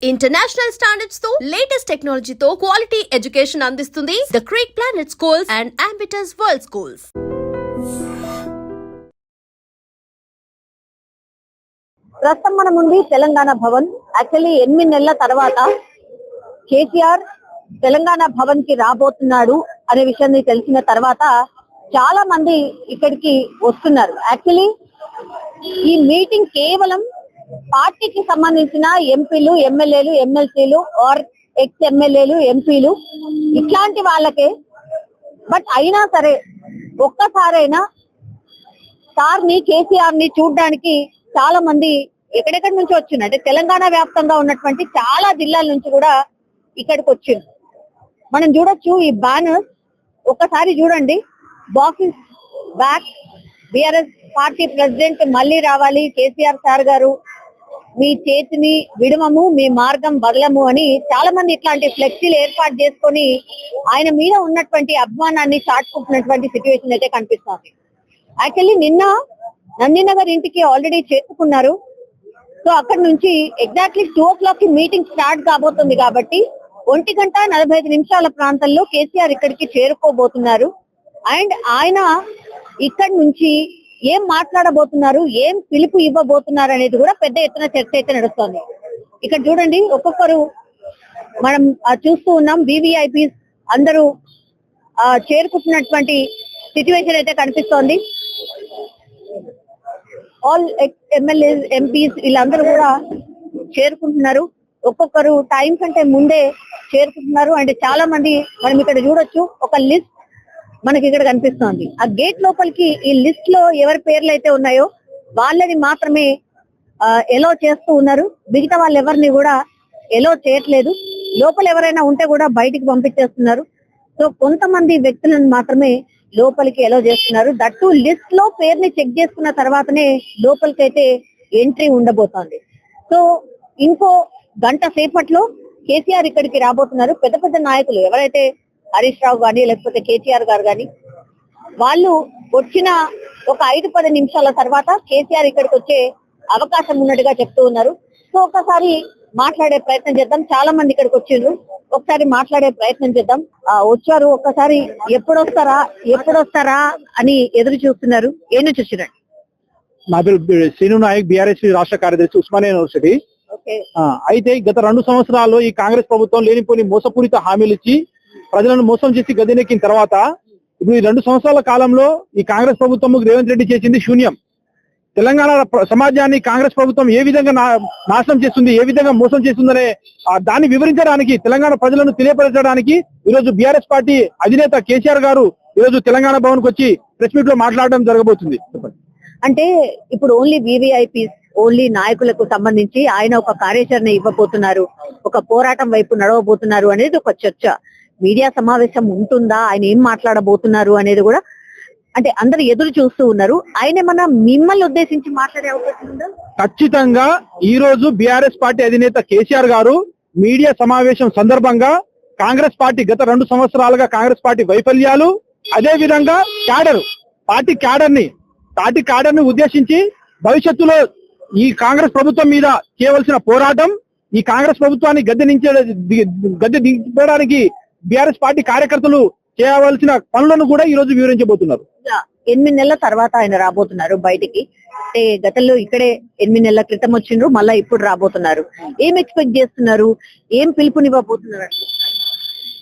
International standards తో latest టెక్నాలజీతో quality education అందిస్తుంది the creek planet schools and Ambitus world schools. ప్రస్తుతం మన ముందు తెలంగాణ భవన్. యాక్చువల్లీ 8 నెలల తర్వాత కేసీఆర్ తెలంగాణ భవన్ కి రాబోతున్నాడు అనే విషయాన్ని తెలిసిన తర్వాత చాలా మంది ఇక్కడికి వస్తున్నారు. యాక్చువల్లీ ఈ మీటింగ్ కేవలం పార్టీకి సంబంధించిన ఎంపీలు, ఎమ్మెల్యేలు, ఎమ్మెల్సీలు ఆర్ ఎక్స్ ఎమ్మెల్యేలు, ఎంపీలు ఇట్లాంటి వాళ్ళకే. బట్ అయినా సరే ఒక్కసారైనా సార్ ని, కేసీఆర్ ని చూడడానికి చాలా మంది ఎక్కడెక్కడి నుంచి వచ్చింది అంటే తెలంగాణ వ్యాప్తంగా ఉన్నటువంటి చాలా జిల్లాల నుంచి కూడా ఇక్కడికి వచ్చింది. మనం చూడొచ్చు ఈ బ్యానర్ ఒక్కసారి చూడండి. Box back, BRS party president మళ్ళీ రావాలి, కేసీఆర్ సార్ గారు మీ చేతిని విడమము, మీ మార్గం బదలము అని చాలా మంది ఇట్లాంటి ఫ్లెక్సీలు ఏర్పాటు చేసుకొని ఆయన మీద ఉన్నటువంటి అభిమానాన్ని చాటుకుంటున్నటువంటి సిచ్యువేషన్ అయితే కనిపిస్తుంది. యాక్చువల్లీ నిన్న నందినగర్ ఇంటికి ఆల్రెడీ చేరుకున్నారు. సో అక్కడ నుంచి ఎగ్జాక్ట్లీ 2 o'clock కి మీటింగ్ స్టార్ట్ కాబోతుంది కాబట్టి 1:45 ప్రాంతంలో కేసీఆర్ ఇక్కడికి చేరుకోబోతున్నారు. అండ్ ఆయన ఇక్కడ నుంచి ఏం మాట్లాడబోతున్నారు, ఏం పిలుపు ఇవ్వబోతున్నారు అనేది కూడా పెద్ద ఎత్తున చర్చ అయితే నడుస్తోంది. ఇక్కడ చూడండి, ఒక్కొక్కరు మనం చూస్తూ ఉన్నాం. వివిఐపీస్ అందరూ చేరుకుంటున్నటువంటి సిచ్యువేషన్ అయితే కనిపిస్తోంది. ఆల్ ఎమ్మెల్యేస్, ఎంపీస్ వీళ్ళందరూ కూడా చేరుకుంటున్నారు. ఒక్కొక్కరు టైం కంటే ముందే చేరుకుంటున్నారు. అండ్ చాలా మంది మనం ఇక్కడ చూడొచ్చు, ఒక లిస్ట్ మనకి ఇక్కడ కనిపిస్తోంది. ఆ గేట్ లోపలికి ఈ లిస్ట్ లో ఎవరి పేర్లు అయితే ఉన్నాయో వాళ్ళని మాత్రమే ఎలో చేస్తూ ఉన్నారు. మిగతా వాళ్ళు ఎవరిని కూడా ఎలో చేయట్లేదు. లోపల ఎవరైనా ఉంటే కూడా బయటికి పంపించేస్తున్నారు. సో కొంతమంది వ్యక్తులను మాత్రమే లోపలికి ఎలో చేస్తున్నారు. దట్టు లిస్ట్ లో పేరుని చెక్ చేసుకున్న తర్వాతనే లోపలికైతే ఎంట్రీ ఉండబోతోంది. సో ఇంకో గంట సేపట్లో కేసీఆర్ ఇక్కడికి రాబోతున్నారు. పెద్ద పెద్ద నాయకులు ఎవరైతే హరీష్ రావు గాని లేకపోతే కేటీఆర్ గారు గాని వాళ్ళు వచ్చిన ఒక 5-10 నిమిషాల తర్వాత కేసీఆర్ ఇక్కడికి వచ్చే అవకాశం ఉన్నట్టుగా చెప్తూ ఉన్నారు. సో ఒకసారి మాట్లాడే ప్రయత్నం చేద్దాం. చాలా మంది ఇక్కడికి వచ్చిండ్రు, ఒకసారి మాట్లాడే ప్రయత్నం చేద్దాం. వచ్చారు, ఒక్కసారి ఎప్పుడొస్తారా అని ఎదురు చూస్తున్నారు. ఏం చూసిరండి. నా పేరు శ్రీను నాయక్, బీఆర్ఎస్ రాష్ట్ర కార్యదర్శి, ఉస్మానియా యూనివర్సిటీ. అయితే గత 2 సంవత్సరాల్లో ఈ కాంగ్రెస్ ప్రభుత్వం లేనిపోని మోసపూరిత హామీలు ఇచ్చి ప్రజలను మోసం చేసి గద్దెనెక్కిన తర్వాత ఇప్పుడు ఈ 2 సంవత్సరాల కాలంలో ఈ కాంగ్రెస్ ప్రభుత్వం రేవంత్ రెడ్డి చేసింది శూన్యం. తెలంగాణ సమాజాన్ని కాంగ్రెస్ ప్రభుత్వం ఏ విధంగా నాశనం చేస్తుంది, ఏ విధంగా మోసం చేస్తుందనే దాన్ని వివరించడానికి, తెలంగాణ ప్రజలను తెలియపరచడానికి ఈరోజు బీఆర్ఎస్ పార్టీ అధినేత కేసీఆర్ గారు ఈరోజు తెలంగాణ భవన్ కు వచ్చి ప్రెస్ మీట్ లో మాట్లాడడం జరగబోతుంది. అంటే ఇప్పుడు ఓన్లీ వివిఐపీస్, ఓన్లీ నాయకులకు సంబంధించి ఆయన ఒక కార్యాచరణ ఇవ్వబోతున్నారు, ఒక పోరాటం వైపు నడవబోతున్నారు అనేది ఒక చర్చ. మీడియా సమావేశం ఉంటుందా, ఆయన ఏం మాట్లాడబోతున్నారు అనేది కూడా అంటే అందరు ఎదురు చూస్తూ ఉన్నారు. ఆయన ఏమన్నా మిమ్మల్ని ఉద్దేశించి మాట్లాడే అవకాశం ఉందా? ఖచ్చితంగా ఈ రోజు బీఆర్ఎస్ పార్టీ అధినేత కేసీఆర్ గారు మీడియా సమావేశం సందర్భంగా కాంగ్రెస్ పార్టీ గత 2 సంవత్సరాలుగా కాంగ్రెస్ పార్టీ వైఫల్యాలు, అదే విధంగా పార్టీ క్యాడర్ ని ఉద్దేశించి భవిష్యత్తులో ఈ కాంగ్రెస్ ప్రభుత్వం మీద చేయవలసిన పోరాటం, ఈ కాంగ్రెస్ ప్రభుత్వాన్ని గద్దె దింపడానికి బీఆర్ఎస్ పార్టీ కార్యకర్తలు చేయవలసిన పనులను కూడా ఈ రోజు వివరించబోతున్నారు. 8 నెలల తర్వాత ఆయన రాబోతున్నారు బయటికి. అంటే గతంలో ఇక్కడే 8 నెలల క్రితం వచ్చిండ్రు, మళ్ళా ఇప్పుడు రాబోతున్నారు. ఏం ఎక్స్పెక్ట్ చేస్తున్నారు, ఏం పిలుపునివ్వబోతున్నారు?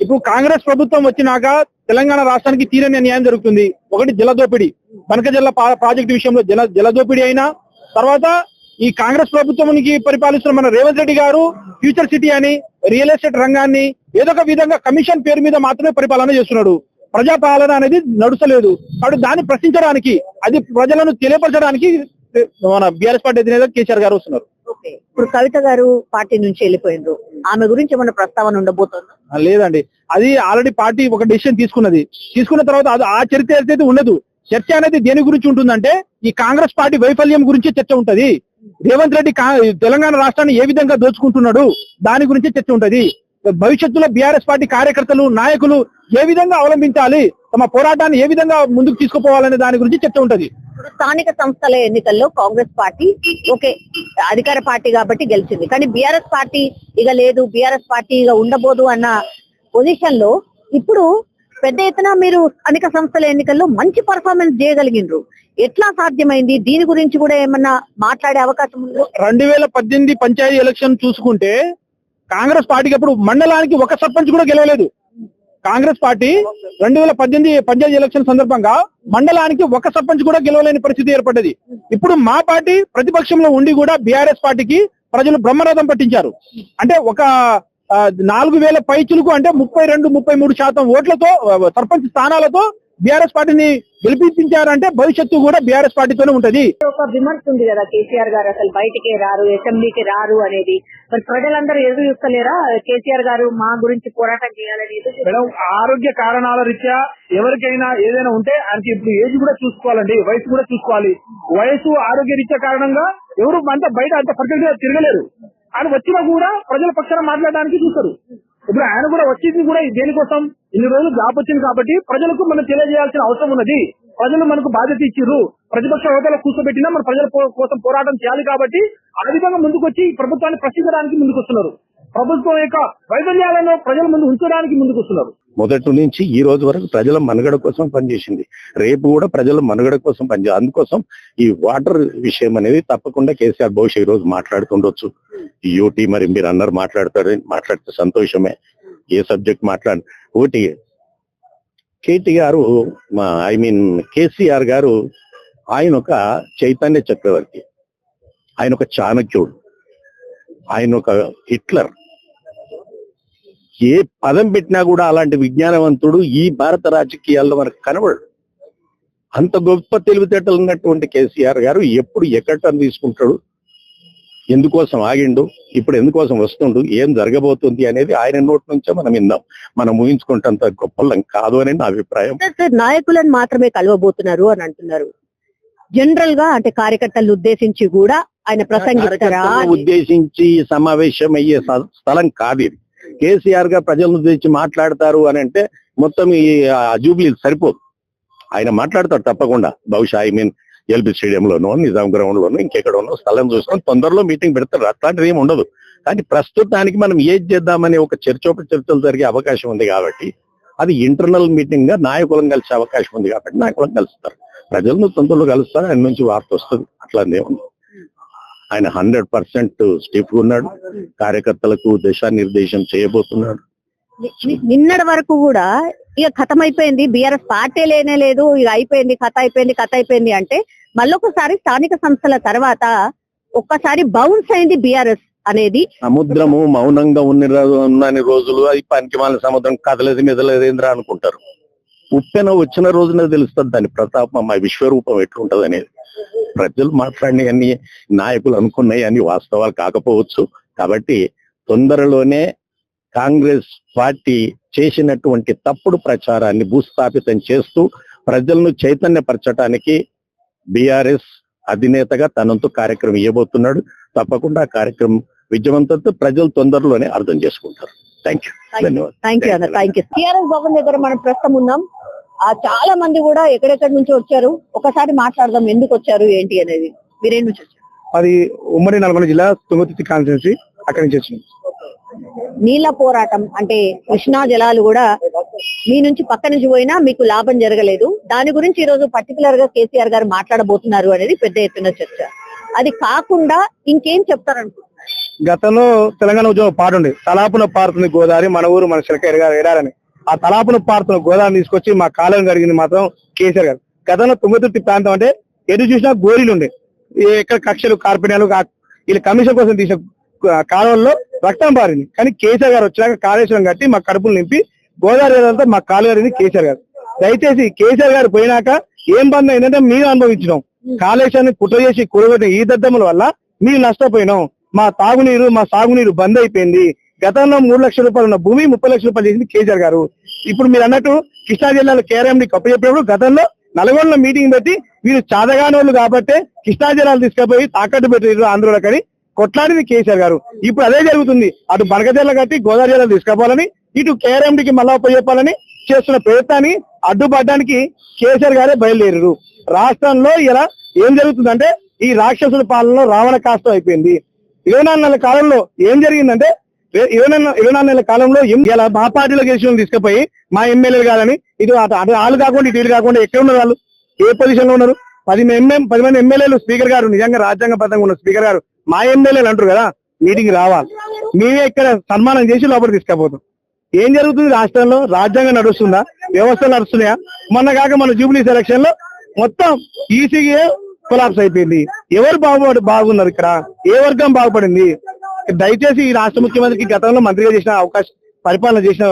ఇప్పుడు కాంగ్రెస్ ప్రభుత్వం వచ్చినాక తెలంగాణ రాష్ట్రానికి తీరని అన్యాయం జరుగుతుంది. ఒకటి జలదోపిడి, బనకజల్ల ప్రాజెక్టు విషయంలో జలదోపిడి అయినా, తర్వాత ఈ కాంగ్రెస్ ప్రభుత్వానికి పరిపాలిస్తున్న మన రేవంత్ రెడ్డి గారు ఫ్యూచర్ సిటీ అని రియల్ ఎస్టేట్ రంగాన్ని ఏదో ఒక విధంగా కమిషన్ పేరు మీద మాత్రమే పరిపాలన చేస్తున్నాడు. ప్రజాపాలన అనేది నడుస్తలేదు. కాబట్టి దాన్ని ప్రశ్నించడానికి, అది ప్రజలను తెలియపరచడానికి మన బీఆర్ఎస్ పార్టీ అధినేత కేసీఆర్ గారు వస్తున్నారు. ఇప్పుడు కవిత గారు పార్టీ నుంచి వెళ్ళిపోయిండ్రు, ఆమె గురించి ఏమన్నా ప్రస్తావన ఉండబోతుందా? లేదండి, అది ఆల్రెడీ పార్టీ ఒక డెసిషన్ తీసుకున్న తర్వాత అది ఆ చరిత్ర అయితే ఉండదు. చర్చ అనేది దేని గురించి ఉంటుందంటే ఈ కాంగ్రెస్ పార్టీ వైఫల్యం గురించి చర్చ ఉంటది. రేవంత్ రెడ్డి తెలంగాణ రాష్ట్రాన్ని ఏ విధంగా దోచుకుంటున్నాడు దాని గురించి చర్చ ఉంటది. భవిష్యత్తులో బీఆర్ఎస్ పార్టీ కార్యకర్తలు, నాయకులు ఏ విధంగా అవలంబించాలి, తమ పోరాటాన్ని ఏ విధంగా ముందుకు తీసుకుపోవాలనే దాని గురించి చర్చ ఉంటది. స్థానిక సంస్థల ఎన్నికల్లో కాంగ్రెస్ పార్టీ అధికార పార్టీ కాబట్టి గెలిచింది. కానీ బీఆర్ఎస్ పార్టీ ఇక లేదు, బీఆర్ఎస్ పార్టీ ఇక ఉండబోదు అన్న పొజిషన్ లో ఇప్పుడు పెద్ద ఎత్తున మీరు స్థానిక సంస్థల ఎన్నికల్లో మంచి పర్ఫార్మెన్స్ చేయగలిగినారు. ఎట్లా సాధ్యమైంది? దీని గురించి కూడా ఏమన్నా మాట్లాడే అవకాశం ఉందో? 2018 పంచాయతీ ఎలక్షన్ చూసుకుంటే కాంగ్రెస్ పార్టీకి అప్పుడు మండలానికి ఒక సర్పంచ్ కూడా గెలవలేదు. కాంగ్రెస్ పార్టీ 2018 పంచాయతీ ఎలక్షన్ సందర్భంగా మండలానికి ఒక సర్పంచ్ కూడా గెలవలేని పరిస్థితి ఏర్పడ్డది. ఇప్పుడు మా పార్టీ ప్రతిపక్షంలో ఉండి కూడా బీఆర్ఎస్ పార్టీకి ప్రజలు బ్రహ్మరథం పట్టించారు. అంటే ఒక 4000 పైచులకు అంటే 32-33% ఓట్లతో సర్పంచ్ స్థానాలతో బీఆర్ఎస్ పార్టీని గెలిపించారంటే భవిష్యత్తు కూడా బీఆర్ఎస్ పార్టీతోనే ఉంటది. ఒక విమర్శ ఉంది కదా, కేసీఆర్ గారు అసలు బయటికే రారు, అసెంబ్లీకి రారు అనేది. మరి ప్రజలందరూ ఎదురు చూస్తలేరా కేసీఆర్ గారు మా గురించి పోరాటం చేయాలని? మేడం, ఆరోగ్య కారణాల రీత్యా ఎవరికైనా ఏదైనా ఉంటే ఆయనకి ఇప్పుడు ఏజ్ కూడా చూసుకోవాలండి, వయసు కూడా చూసుకోవాలి. వయసు ఆరోగ్య రీత్యా కారణంగా ఎవరు అంత బయట అంత పర్ఫెక్ట్ గా తిరగలేరు. ఆయన వచ్చినా కూడా ప్రజల పక్షాన మాట్లాడడానికి చూస్తారు. ఇప్పుడు ఆయన కూడా వచ్చింది కూడా దేనికోసం, ఇన్ని రోజులు జాబ్ వచ్చింది కాబట్టి ప్రజలకు మనం తెలియజేయాల్సిన అవసరం ఉన్నది. ప్రజలు మనకు బాధ్యత ఇచ్చిర్రు, ప్రతిపక్ష హోదాలో కూర్చోబెట్టినా మన ప్రజల కోసం పోరాటం చేయాలి కాబట్టి ఆ విధంగా ముందుకొచ్చి ప్రభుత్వాన్ని ప్రశ్నించడానికి ముందుకు వస్తున్నారు. ప్రభుత్వం యొక్క వైఫల్యాలను ప్రజల ముందు ఉంచడానికి ముందుకు వస్తున్నారు. మొదటి నుంచి ఈ రోజు వరకు ప్రజల మనుగడ కోసం పనిచేసింది, రేపు కూడా ప్రజల మనుగడ కోసం పనిచేయాలి. అందుకోసం ఈ వాటర్ విషయం అనేది తప్పకుండా కేసీఆర్ బహుశా ఈ రోజు మాట్లాడుతుండొచ్చు. యూటీ మరి మీరు అందరు మాట్లాడితే సంతోషమే. ఏ సబ్జెక్ట్ ఒకటి కేసీఆర్ గారు ఆయన ఒక చైతన్య చక్రవర్తి, ఆయన ఒక చాణక్యుడు, ఆయన ఒక హిట్లర్. ఏ పదం పెట్టినా కూడా అలాంటి విజ్ఞానవంతుడు ఈ భారత రాజకీయాల్లో మనకు కనబడు. అంత గొప్ప తెలివితేటలు ఉన్నటువంటి కేసీఆర్ గారు ఎప్పుడు ఎక్కడ తీసుకుంటాడు, ఎందుకోసం ఆగిండు, ఇప్పుడు ఎందుకోసం వస్తుండు, ఏం జరగబోతుంది అనేది ఆయన నోటి నుంచే మనం విందాం. మనం ఊహించుకుంటంత గొప్పలం కాదు అని నా అభిప్రాయం. నాయకులను మాత్రమే కలవబోతున్నారు అని అంటున్నారు. జనరల్ గా అంటే కార్యకర్తలను ఉద్దేశించి కూడా ఆయన ప్రసంగిస్తారా? ఉద్దేశించి సమావేశం అయ్యే స్థలం కాదు ఇది. కేసీఆర్ గా ప్రజలను ఉద్దేశించి మాట్లాడతారు అని అంటే మొత్తం ఈ జూబ్లీ సరిపోదు. ఆయన మాట్లాడతారు తప్పకుండా. బహుశా ఎల్బీ స్టేడియంలోనో, నిజాం గ్రౌండ్ లోనో, ఇంకెక్కడోనో స్థలం చూసుకొని తొందరలో మీటింగ్ పెడతారు. అట్లాంటిది ఏమి ఉండదు. కానీ ప్రస్తుతానికి మనం ఏం చేద్దామని ఒక చర్చలు జరిగే అవకాశం ఉంది కాబట్టి అది ఇంటర్నల్ మీటింగ్ గా నాయకులను కలిసే అవకాశం ఉంది కాబట్టి నాయకులను కలుస్తారు. ప్రజలను తొందరలో కలుస్తారు. ఆయన నుంచి వార్త వస్తుంది. అట్లానే ఉంది. ఆయన 100% స్టిఫ్ ఉన్నాడు. కార్యకర్తలకు దిశానిర్దేశం చేయబోతున్నాడు. నిన్నటి వరకు కూడా ఇక కథం అయిపోయింది, బీఆర్ఎస్ పార్టీ లేనే లేదు, ఇక అయిపోయింది, కథ అయిపోయింది అంటే మళ్ళొకసారి స్థానిక సంస్థల తర్వాత ఒక్కసారి బౌన్స్ అయింది బీఆర్ఎస్ అనేది. సముద్రము మౌనంగా ఉన్నన్ని రోజులు అది పనికిమాలిన సముద్రం కదలేదు మెదలేదేంద్రా అనుకుంటారు. ఉప్పెన వచ్చిన రోజునే తెలుస్తుంది దాని ప్రతాపం, ఆ విశ్వరూపం ఎట్లుంటది అనేది. ప్రజలు మాట్లాడిన అన్ని నాయకులు అనుకున్నాయి అన్ని వాస్తవాలు కాకపోవచ్చు. కాబట్టి తొందరలోనే కాంగ్రెస్ పార్టీ చేసినటువంటి తప్పుడు ప్రచారాన్ని భూస్థాపితం చేస్తూ ప్రజలను చైతన్యపరచడానికి బీఆర్ఎస్ అధినేతగా తనంతో కార్యక్రమం ఇవ్వబోతున్నాడు. తప్పకుండా ఆ కార్యక్రమం విజయవంతంతో ప్రజలు తొందరలోనే అర్థం చేసుకుంటారు. Thank you. ధన్యవాదాలు. టీఆర్ఎస్ భవన్ దగ్గర మనం ప్రస్తుతం ఉన్నాం. చాలా మంది కూడా ఎక్కడెక్కడి నుంచి వచ్చారు, ఒకసారి మాట్లాడదాం ఎందుకు వచ్చారు ఏంటి అనేది. మీరేం నుంచి వచ్చారు? అది ఉమ్మడి నల్గొండ జిల్లా తుంగతుర్తి కాన్స్టిట్యున్సీ, అక్కడి నుంచి వచ్చింది. నీళ్ల పోరాటం అంటే కృష్ణా జలాలు కూడా మీ నుంచి పక్క నుంచి పోయినా మీకు లాభం జరగలేదు. దాని గురించి ఈ రోజు పర్టికులర్ గా కేసీఆర్ గారు మాట్లాడబోతున్నారు అనేది పెద్ద ఎత్తున చర్చ. అది కాకుండా ఇంకేం చెప్తారనుకుంటున్నారు? గతంలో తెలంగాణ ఉద్యమం పాట ఉంది, తలాపున పారుతుంది గోదావరి మన ఊరు మన చిలక ఎడారని. ఆ తలాపున పారుతున్న గోదావరి తీసుకొచ్చి మా కాలం జరిగింది మాత్రం కేసీఆర్ గారు. గతంలో తుంగతుర్తి ప్రాంతం అంటే ఎటు చూసినా గోరీలు ఉండే, ఎక్కడ కక్షలు కార్పొరేట్లు వీళ్ళ కమిషన్ కోసం తీసిన కాలువల్లో రక్తం పారింది. కానీ కేసీఆర్ గారు వచ్చినాక కాళేశ్వరం కట్టి మా కడుపులు నింపి గోదావరి అంతా మా కాలు గారింది కేసీఆర్ గారు. దయచేసి కేసీఆర్ గారు పోయినాక ఏం బంధం ఏంటంటే మేము అనుభవించినాం. కాళేశ్వరాన్ని కుట్ర చేసి కూడగొట్టిన ఈ దద్దముల వల్ల మేము నష్టపోయినాం. మా తాగునీరు మా సాగునీరు బంద్ అయిపోయింది. గతంలో 3 లక్షల రూపాయలు ఉన్న భూమి 30 లక్షల రూపాయలు చేసింది కేసీఆర్ గారు. ఇప్పుడు మీరు అన్నట్టు కృష్ణా జిల్లాలో కేఆర్ఎండి కప్పు చెప్పినప్పుడు గతంలో నల్గొండలో మీటింగ్ పెట్టి వీరు చాదగాని వాళ్ళు కాబట్టి కృష్ణా జిల్లాలు తీసుకుపోయి తాకట్టు పెట్టారు ఆంధ్రలో కానీ కొట్లాడింది కేసీఆర్ గారు. ఇప్పుడు అదే జరుగుతుంది. అటు బనకజల్ల కట్టి గోదావరి జిల్లాలు తీసుకుపోవాలని, ఇటు కేఆర్ఎండికి మళ్ళా చెప్పాలని చేస్తున్న ప్రయత్నాన్ని అడ్డుపడడానికి కేసీఆర్ గారే బయలుదేరారు. రాష్ట్రంలో ఇలా ఏం జరుగుతుందంటే ఈ రాక్షసుల పాలనలో రావణ కాష్టం అయిపోయింది. 24 నెలల కాలంలో ఏం జరిగిందంటే 24 నెలల కాలంలో ఇలా మా పార్టీలో గెలిచిన తీసుకుపోయి మా ఎమ్మెల్యేలు కాదని ఇది వాళ్ళు కాకుండా ఇటు కాకుండా ఎక్కడ ఉన్నారు వాళ్ళు, ఏ పొజిషన్ లో ఉన్నారు? 10 మంది ఎమ్మెల్యేలు స్పీకర్ గారు నిజంగా రాజ్యాంగబద్ధంగా ఉన్న స్పీకర్ గారు మా ఎమ్మెల్యేలు అంటారు కదా, మీటింగ్ రావాలి, మేమే ఇక్కడ సన్మానం చేసి లోపలికి తీసుకుపోతాం. ఏం జరుగుతుంది రాష్ట్రంలో? రాజ్యాంగం నడుస్తుందా? వ్యవస్థలు నడుస్తున్నాయా? మన జూబ్లీ సెలక్షన్ లో మొత్తం ఈసీగా కొలాప్స్ అయిపోయింది. ఎవరు బాగున్నారు ఇక్కడ? ఏ వర్గం బాగుపడింది? దయచేసి ఈ రాష్ట్ర ముఖ్యమంత్రికి గతంలో మంత్రిగా చేసిన అవకాశం పరిపాలన చేసిన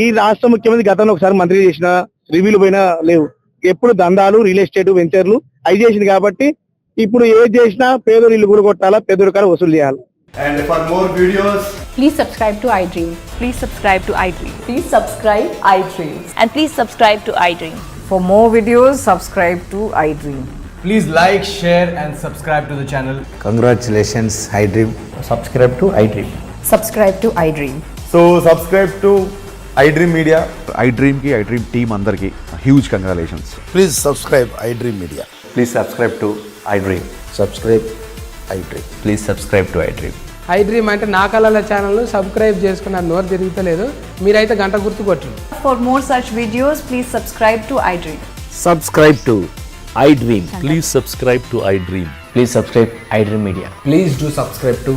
ఈ రాష్ట్ర ముఖ్యమంత్రి గతంలో ఒకసారి మంత్రిగా చేసిన రివ్యూలు పోయినా లేవు. ఎప్పుడు దందాలు, రియల్ ఎస్టేట్ వెంచర్లు అవి చేసింది కాబట్టి ఇప్పుడు ఏది చేసినా పేదోడు ఇల్లు కూడా కొట్టాలా, పేదోడు కాడ వసూలు చేయాలి. And for more videos, Please subscribe to iDream. Please subscribe to iDream. Please subscribe iDream. And please subscribe to iDream. For more videos, subscribe to iDream. please like, share and subscribe to the channel. Congratulations, iDream. Subscribe to iDream. Subscribe to iDream. So subscribe to iDream Media. iDream ki iDream team andarki huge congratulations. Please subscribe iDream Media. Please subscribe to iDream. Subscribe iDream. Please subscribe to iDream. iDream అంటే నా కళల channel subscribe చేసుకున్నారు, నోరు తిరుగుతలేదు, మీరైతే గంట గుర్తు కొట్టండి. For more such videos, please subscribe to iDream. Subscribe to iDream. Please subscribe to iDream. Please subscribe iDream Media. Please do subscribe to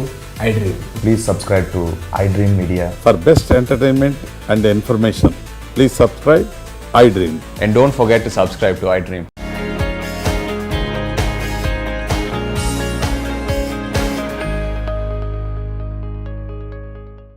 iDream. Please subscribe to iDream Media. For best entertainment and information, please subscribe iDream. And don't forget to subscribe to iDream.